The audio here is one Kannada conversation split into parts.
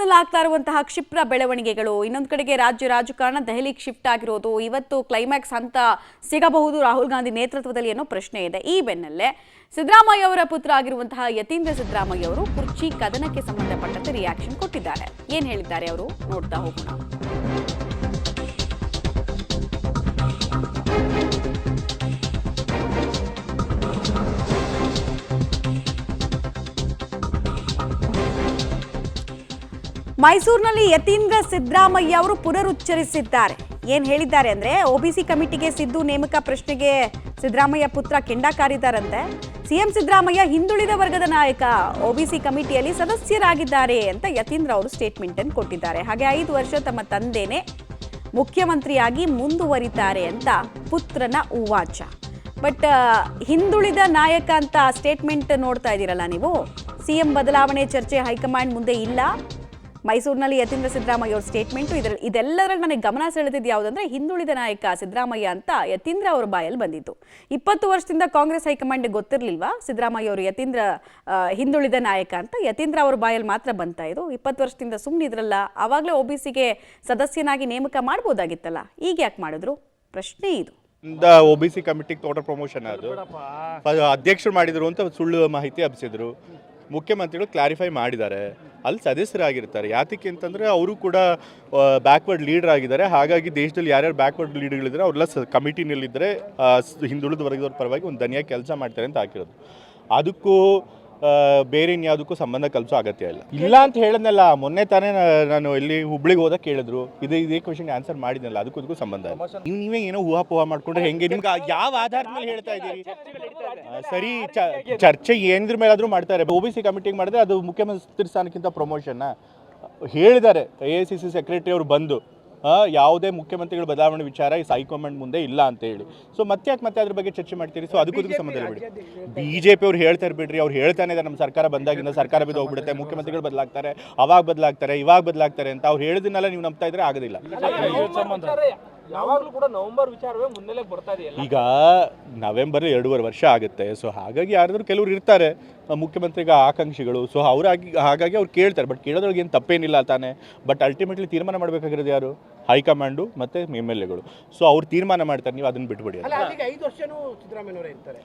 ಕಾಂಗ್ರೆಸ್ನಲ್ಲಿ ಆಗ್ತಾ ಇರುವಂತಹ ಕ್ಷಿಪ್ರ ಬೆಳವಣಿಗೆಗಳು, ಇನ್ನೊಂದು ಕಡೆಗೆ ರಾಜ್ಯ ರಾಜಕಾರಣ ದೆಹಲಿಗೆ ಶಿಫ್ಟ್ ಆಗಿರೋದು, ಇವತ್ತು ಕ್ಲೈಮ್ಯಾಕ್ಸ್ ಹಂತ ಸಿಗಬಹುದು ರಾಹುಲ್ ಗಾಂಧಿ ನೇತೃತ್ವದಲ್ಲಿ ಅನ್ನೋ ಪ್ರಶ್ನೆ ಇದೆ. ಈ ಬೆನ್ನಲ್ಲೇ ಸಿದ್ದರಾಮಯ್ಯ ಅವರ ಪುತ್ರ ಆಗಿರುವಂತಹ ಯತೀಂದ್ರ ಸಿದ್ದರಾಮಯ್ಯ ಅವರು ಕುರ್ಚಿ ಕದನಕ್ಕೆ ಸಂಬಂಧಪಟ್ಟಂತೆ ರಿಯಾಕ್ಷನ್ ಕೊಟ್ಟಿದ್ದಾರೆ. ಏನ್ ಹೇಳಿದ್ದಾರೆ ಅವರು ನೋಡ್ತಾ ಹೋಗೋಣ. ಮೈಸೂರಿನಲ್ಲಿ ಯತೀಂದ್ರ ಸಿದ್ದರಾಮಯ್ಯ ಅವರು ಪುನರುಚ್ಚರಿಸಿದ್ದಾರೆ. ಏನ್ ಹೇಳಿದ್ದಾರೆ ಅಂದ್ರೆ, ಒಬಿಸಿ ಕಮಿಟಿಗೆ ಸಿದ್ದು ನೇಮಕ ಪ್ರಶ್ನೆಗೆ ಸಿದ್ದರಾಮಯ್ಯ ಪುತ್ರ ಕೆಂಡ ಕಾರಿದ್ದಾರಂತೆ. ಸಿಎಂ ಸಿದ್ದರಾಮಯ್ಯ ಹಿಂದುಳಿದ ವರ್ಗದ ನಾಯಕ, ಒಬಿಸಿ ಕಮಿಟಿಯಲ್ಲಿ ಸದಸ್ಯರಾಗಿದ್ದಾರೆ ಅಂತ ಯತೀಂದ್ರ ಅವರು ಸ್ಟೇಟ್ಮೆಂಟ್ ಅನ್ನು ಕೊಟ್ಟಿದ್ದಾರೆ. ಹಾಗೆ 5 ವರ್ಷ ತಮ್ಮ ತಂದೆನೇ ಮುಖ್ಯಮಂತ್ರಿಯಾಗಿ ಮುಂದುವರಿತಾರೆ ಅಂತ ಪುತ್ರನ ಉವಾಚ. ಬಟ್ ಹಿಂದುಳಿದ ನಾಯಕ ಅಂತ ಸ್ಟೇಟ್ಮೆಂಟ್ ನೋಡ್ತಾ ಇದ್ದೀರಲ್ಲ ನೀವು, ಸಿಎಂ ಬದಲಾವಣೆ ಚರ್ಚೆ ಹೈಕಮಾಂಡ್ ಮುಂದೆ ಇಲ್ಲ. ಮೈಸೂರಿನಲ್ಲಿ ಯತೀಂದ್ರ ಸಿದ್ದರಾಮಯ್ಯ ಅವ್ರ ಸ್ಟೇಟ್ಮೆಂಟು ಇದೆಲ್ಲರಲ್ಲಿ ನನಗೆ ಗಮನ ಸೆಳೆದಿದ್ದು ಯಾವುದಂದ್ರೆ, ಹಿಂದುಳಿದ ನಾಯಕ ಸಿದ್ದರಾಮಯ್ಯ ಅಂತ ಯತೀಂದ್ರ ಅವ್ರ ಬಾಯಲ್ಲಿ ಬಂದಿತ್ತು. 20 ವರ್ಷದಿಂದ ಕಾಂಗ್ರೆಸ್ ಹೈಕಮಾಂಡ್ಗೆ ಗೊತ್ತಿರಲಿಲ್ವಾ ಸಿದ್ದರಾಮಯ್ಯ ಅವರು ಯತೀಂದ್ರ ಹಿಂದುಳಿದ ನಾಯಕ ಅಂತ? ಯತೀಂದ್ರ ಅವ್ರ ಬಾಯಲ್ಲಿ ಮಾತ್ರ ಬಂತಾ ಇದು. 20 ವರ್ಷದಿಂದ ಸುಮ್ಮನಿದ್ರಲ್ಲ, ಆವಾಗಲೇ ಒಬಿಸಿಗೆ ಸದಸ್ಯನಾಗಿ ನೇಮಕ ಮಾಡ್ಬೋದಾಗಿತ್ತಲ್ಲ, ಈಗ ಯಾಕೆ ಮಾಡಿದ್ರು? ಪ್ರಶ್ನೆ ಇದು. ಒಬಿಸಿ ಕಮಿಟಿಗೆ ಟೋಟಲ್ ಪ್ರಮೋಷನ್ ಅದು ಅಧ್ಯಕ್ಷರು ಮಾಡಿದ್ರು ಅಂತ ಸುಳ್ಳು ಮಾಹಿತಿ ಹಬ್ಬಿಸಿದ್ರು. ಮುಖ್ಯಮಂತ್ರಿಗಳು ಕ್ಲಾರಿಫೈ ಮಾಡಿದ್ದಾರೆ, ಅಲ್ಲಿ ಸದಸ್ಯರಾಗಿರ್ತಾರೆ. ಯಾತಕ್ಕೆ ಅಂತಂದರೆ ಅವರು ಕೂಡ ಬ್ಯಾಕ್ವರ್ಡ್ ಲೀಡರ್ ಆಗಿದ್ದಾರೆ. ಹಾಗಾಗಿ ದೇಶದಲ್ಲಿ ಯಾರ್ಯಾರು ಬ್ಯಾಕ್ವರ್ಡ್ ಲೀಡರ್ಗಳಿದ್ದಾರೆ ಅವರೆಲ್ಲ ಕಮಿಟಿನಲ್ಲಿದ್ದರೆ ಹಿಂದುಳಿದ ವರ್ಗದವ್ರ ಪರವಾಗಿ ಒಂದು ದನಿಯಾಗಿ ಕೆಲಸ ಮಾಡ್ತಾರೆ ಅಂತ ಹಾಕಿರೋದು. ಅದಕ್ಕೂ ಬೇರೆ ಇನ್ಯಾವುದಕ್ಕೂ ಸಂಬಂಧ ಕಲ್ಸೋ ಅಗತ್ಯ ಇಲ್ಲ ಅಂತ ಹೇಳಿದ್ನಲ್ಲ. ಮೊನ್ನೆ ತಾನೇ ನಾನು ಇಲ್ಲಿ ಹುಬ್ಳಿಗೆ ಹೋದಾಗ ಕೇಳಿದ್ರು, ಇದೇ ಕ್ವೆಶನ್ಗೆ ಆನ್ಸರ್ ಮಾಡಿದ್ನಲ್ಲ, ಅದಕ್ಕೂ ಸಂಬಂಧ ಇಲ್ಲ. ನೀವೇ ಏನೋ ಊಹಾಪೋಹ ಮಾಡ್ಕೊಂಡ್ರೆ ಹೆಂಗೆ? ನಿಮ್ಗೆ ಯಾವ ಆಧಾರದ ಮೇಲೆ ಹೇಳ್ತಾ ಇದ್ದೀರಿ? ಸರಿ, ಚರ್ಚೆ ಏನಿದ್ರ ಮೇಲಾದರೂ ಮಾಡ್ತಾರೆ. ಒಬಿಸಿ ಕಮಿಟಿಗೆ ಮಾಡಿದ್ರೆ ಅದು ಮುಖ್ಯಮಂತ್ರಿ ಸ್ಥಾನಕ್ಕಿಂತ ಪ್ರಮೋಷನ್ನ ಹೇಳಿದ್ದಾರೆ. AICC ಸೆಕ್ರೆಟರಿ ಅವರು ಬಂದು ಯಾವುದೇ ಮುಖ್ಯಮಂತ್ರಿಗಳ ಬದಲಾವಣೆ ವಿಚಾರ ಈ ಹೈಕಮಾಂಡ್ ಮುಂದೆ ಇಲ್ಲ ಅಂತ ಹೇಳಿ. ಸೊ ಮತ್ತೆ ಅದ್ರ ಬಗ್ಗೆ ಚರ್ಚೆ ಮಾಡ್ತೀರಿ? ಸೊ ಅದಕ್ಕೂ ಸಂಬಂಧ ಇಲ್ಲ ಬಿಡಿ. BJP ಅವ್ರು ಹೇಳ್ತಾರೆ ಬಿಡ್ರಿ, ಅವ್ರು ಹೇಳ್ತಾನೆ ಇದ್ದಾರೆ, ನಮ್ಮ ಸರ್ಕಾರ ಬಂದಾಗಿಂದ ಸರ್ಕಾರ ಬಿದ್ದು ಹೋಗ್ಬಿಡುತ್ತೆ, ಮುಖ್ಯಮಂತ್ರಿಗಳು ಬದಲಾಗ್ತಾರೆ, ಅವಾಗ ಬದಲಾಗ್ತಾರೆ, ಇವಾಗ ಬದಲಾಗ್ತಾರೆ ಅಂತ ಅವ್ರು ಹೇಳಿದ್ನೆಲ್ಲ ನೀವು ನಂಬ್ತಾ ಇದ್ರೆ ಆಗೋದಿಲ್ಲ. ಯಾವಾಗಲೂ ಕೂಡ ನವೆಂಬರ್ ವಿಚಾರವೇ ಮುನ್ನೆಲೆಗೆ ಬರ್ತಾ ಇದೆಯಲ್ಲ. ಈಗ ನವೆಂಬರ್ 2.5 ವರ್ಷ ಆಗುತ್ತೆ. ಸೊ ಹಾಗಾಗಿ ಯಾರಾದರೂ ಕೆಲವರು ಇರ್ತಾರೆ ಮುಖ್ಯಮಂತ್ರಿಗ ಆಕಾಂಕ್ಷಿಗಳು. ಸೊ ಹಾಗಾಗಿ ಅವ್ರು ಕೇಳ್ತಾರೆ. ಬಟ್ ಕೇಳೋದ್ರೊಳಗೆ ಏನು ತಪ್ಪೇನಿಲ್ಲ ತಾನೆ. ಬಟ್ ಅಲ್ಟಿಮೇಟ್ಲಿ ತೀರ್ಮಾನ ಮಾಡಬೇಕಾಗಿರೋದು ಯಾರು? ಹೈಕಮಾಂಡು ಮತ್ತು MLAಗಳು. ಸೊ ಅವ್ರು ತೀರ್ಮಾನ ಮಾಡ್ತಾರೆ, ನೀವು ಅದನ್ನು ಬಿಟ್ಬಿಡಿ.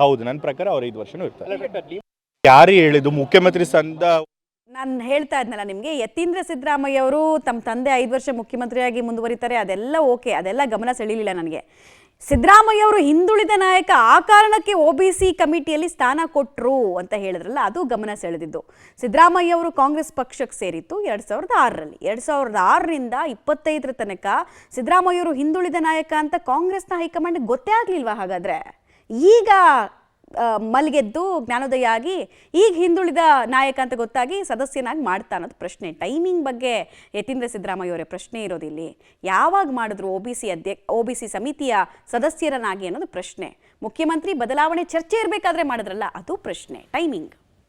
ಹೌದು, ನನ್ನ ಪ್ರಕಾರ ಅವ್ರು 5 ವರ್ಷನೂ ಇರ್ತಾರೆ. ಯಾರು ಹೇಳಿದ್ದು ಮುಖ್ಯಮಂತ್ರಿ ನಾನು ಹೇಳ್ತಾ ಇದ್ನಲ್ಲ ನಿಮಗೆ, ಯತೀಂದ್ರ ಸಿದ್ದರಾಮಯ್ಯ ಅವರು ತಮ್ಮ ತಂದೆ 5 ವರ್ಷ ಮುಖ್ಯಮಂತ್ರಿಯಾಗಿ ಮುಂದುವರಿತಾರೆ, ಅದೆಲ್ಲ ಓಕೆ, ಅದೆಲ್ಲ ಗಮನ ಸೆಳೀಲಿಲ್ಲ ನನಗೆ. ಸಿದ್ದರಾಮಯ್ಯ ಅವರು ಹಿಂದುಳಿದ ನಾಯಕ, ಆ ಕಾರಣಕ್ಕೆ ಒಬಿಸಿ ಕಮಿಟಿಯಲ್ಲಿ ಸ್ಥಾನ ಕೊಟ್ಟರು ಅಂತ ಹೇಳಿದ್ರಲ್ಲ, ಅದು ಗಮನ ಸೆಳೆದಿದ್ದು. ಸಿದ್ದರಾಮಯ್ಯ ಅವರು ಕಾಂಗ್ರೆಸ್ ಪಕ್ಷಕ್ಕೆ ಸೇರಿತ್ತು 2006ರಲ್ಲಿ. 2006ರಿಂದ 25ರ ತನಕ ಸಿದ್ದರಾಮಯ್ಯ ಅವರು ಹಿಂದುಳಿದ ನಾಯಕ ಅಂತ ಕಾಂಗ್ರೆಸ್ನ ಹೈಕಮಾಂಡ್ ಗೊತ್ತೇ ಆಗಲಿಲ್ವಾ? ಹಾಗಾದರೆ ಈಗ ಮಲ್ಗೆದ್ದು ಜ್ಞಾನೋದಯ ಆಗಿ ಈಗ ಹಿಂದುಳಿದ ನಾಯಕ ಅಂತ ಗೊತ್ತಾಗಿ ಸದಸ್ಯನಾಗಿ ಮಾಡ್ತಾ ಅನ್ನೋದು ಪ್ರಶ್ನೆ. ಟೈಮಿಂಗ್ ಬಗ್ಗೆ ಯತೀಂದ್ರ ಸಿದ್ದರಾಮಯ್ಯ ಅವರೇ ಪ್ರಶ್ನೆ ಇರೋದಿಲ್ಲಿ. ಯಾವಾಗ ಮಾಡಿದ್ರು ಒಬಿಸಿ ಸಮಿತಿಯ ಸದಸ್ಯರನ್ನಾಗಿ ಅನ್ನೋದು ಪ್ರಶ್ನೆ. ಮುಖ್ಯಮಂತ್ರಿ ಬದಲಾವಣೆ ಚರ್ಚೆ ಇರಬೇಕಾದ್ರೆ ಮಾಡಿದ್ರಲ್ಲ, ಅದು ಪ್ರಶ್ನೆ. ಟೈಮಿಂಗ್